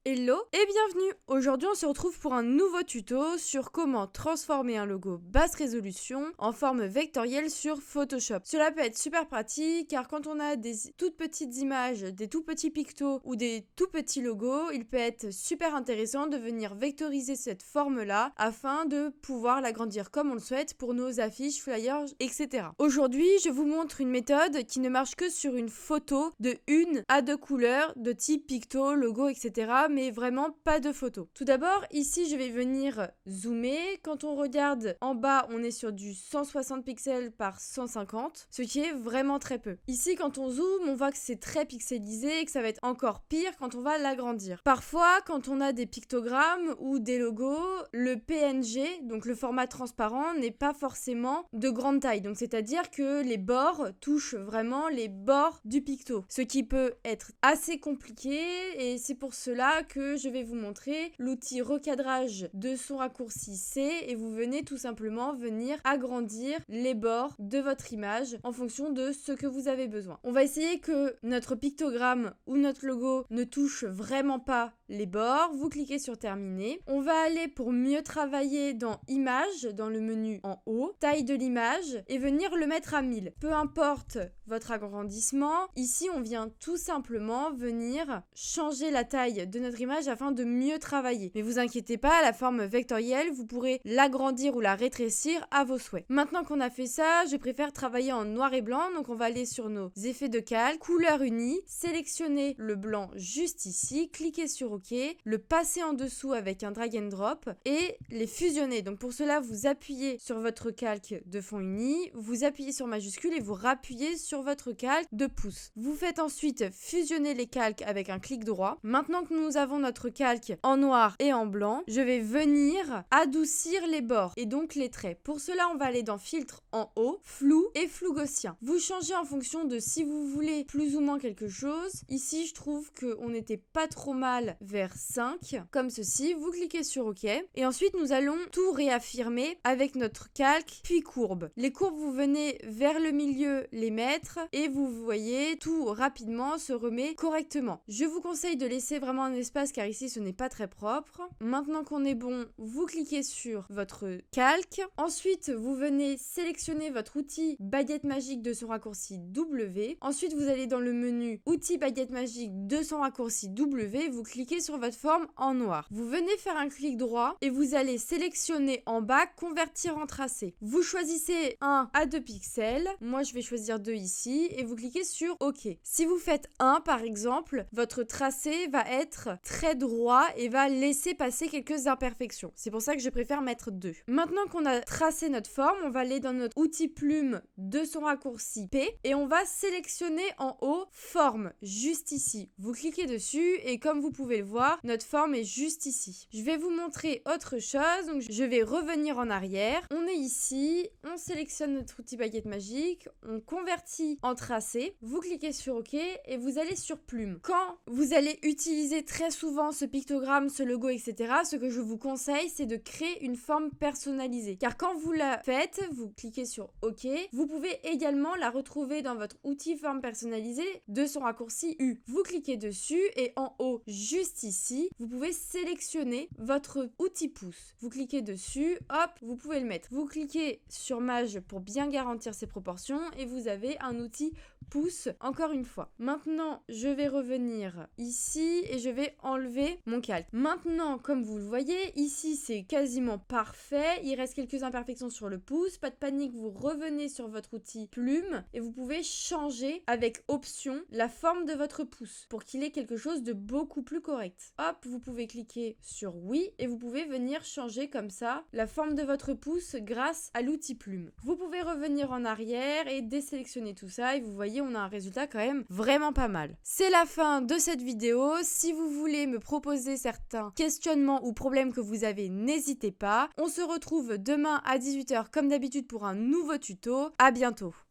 Hello et bienvenue. Aujourd'hui on se retrouve pour un nouveau tuto sur comment transformer un logo basse résolution en forme vectorielle sur Photoshop. Cela peut être super pratique car quand on a des toutes petites images, des tout petits pictos ou des tout petits logos, il peut être super intéressant de venir vectoriser cette forme là afin de pouvoir l'agrandir comme on le souhaite pour nos affiches, flyers, etc. Aujourd'hui je vous montre une méthode qui ne marche que sur une photo de 1 à 2 couleurs de type picto, logo, etc. mais vraiment pas de photo. Tout d'abord, ici, je vais venir zoomer. Quand on regarde en bas, on est sur du 160 pixels par 150, ce qui est vraiment très peu. Ici, quand on zoome, on voit que c'est très pixelisé et que ça va être encore pire quand on va l'agrandir. Parfois, quand on a des pictogrammes ou des logos, le PNG, donc le format transparent, n'est pas forcément de grande taille. Donc, c'est-à-dire que les bords touchent vraiment les bords du picto, ce qui peut être assez compliqué et c'est pour cela que je vais vous montrer l'outil recadrage de son raccourci C et vous venez tout simplement venir agrandir les bords de votre image en fonction de ce que vous avez besoin. On va essayer que notre pictogramme ou notre logo ne touche vraiment pas les bords. Vous cliquez sur terminer. On va aller pour mieux travailler dans image, dans le menu en haut, taille de l'image et venir le mettre à 1000. Peu importe votre agrandissement, ici on vient tout simplement venir changer la taille de notre image afin de mieux travailler. Mais vous inquiétez pas, la forme vectorielle, vous pourrez l'agrandir ou la rétrécir à vos souhaits. Maintenant qu'on a fait ça, je préfère travailler en noir et blanc, donc on va aller sur nos effets de calque, couleur unie, sélectionner le blanc juste ici, cliquer sur OK, le passer en dessous avec un drag and drop et les fusionner. Donc pour cela, vous appuyez sur votre calque de fond uni, vous appuyez sur majuscule et vous rappuyez sur votre calque de pouce. Vous faites ensuite fusionner les calques avec un clic droit. Maintenant que nous avons notre calque en noir et en blanc, je vais venir adoucir les bords et donc les traits. Pour cela, on va aller dans filtre en haut, flou et flou gaussien. Vous changez en fonction de si vous voulez plus ou moins quelque chose. Ici, je trouve qu'on n'était pas trop mal vers 5, comme ceci. Vous cliquez sur OK et ensuite nous allons tout réaffirmer avec notre calque puis courbe. Les courbes, vous venez vers le milieu les mettre et vous voyez tout rapidement se remet correctement. Je vous conseille de laisser vraiment un espace car ici ce n'est pas très propre. Maintenant qu'on est bon, vous cliquez sur votre calque. Ensuite, vous venez sélectionner votre outil baguette magique de son raccourci W. Ensuite, vous allez dans le menu outil baguette magique de son raccourci W. Vous cliquez sur votre forme en noir. Vous venez faire un clic droit et vous allez sélectionner en bas convertir en tracé. Vous choisissez 1 à 2 pixels. Moi, je vais choisir 2 ici et vous cliquez sur OK. Si vous faites 1 par exemple, votre tracé va être très droit et va laisser passer quelques imperfections. C'est pour ça que je préfère mettre 2. Maintenant qu'on a tracé notre forme, on va aller dans notre outil plume de son raccourci P et on va sélectionner en haut forme, juste ici. Vous cliquez dessus et comme vous pouvez le voir, notre forme est juste ici. Je vais vous montrer autre chose, donc je vais revenir en arrière. On est ici, on sélectionne notre outil baguette magique, on convertit en tracé, vous cliquez sur OK et vous allez sur plume. Quand vous allez utiliser très souvent ce pictogramme, ce logo, etc., ce que je vous conseille, c'est de créer une forme personnalisée. Car quand vous la faites, vous cliquez sur OK, vous pouvez également la retrouver dans votre outil forme personnalisée de son raccourci U. Vous cliquez dessus et en haut, juste ici, vous pouvez sélectionner votre outil pouce. Vous cliquez dessus, hop, vous pouvez le mettre. Vous cliquez sur Maj pour bien garantir ses proportions et vous avez un outil pouce encore une fois. Maintenant, je vais revenir ici et je vais enlever mon calque. Maintenant, comme vous le voyez, ici c'est quasiment parfait. Il reste quelques imperfections sur le pouce. Pas de panique, vous revenez sur votre outil plume et vous pouvez changer avec option la forme de votre pouce pour qu'il ait quelque chose de beaucoup plus correct. Hop, vous pouvez cliquer sur oui et vous pouvez venir changer comme ça la forme de votre pouce grâce à l'outil plume. Vous pouvez revenir en arrière et désélectionner tout ça et vous voyez on a un résultat quand même vraiment pas mal. C'est la fin de cette vidéo. Si vous voulez me proposer certains questionnements ou problèmes que vous avez, n'hésitez pas. On se retrouve demain à 18h comme d'habitude pour un nouveau tuto. À bientôt.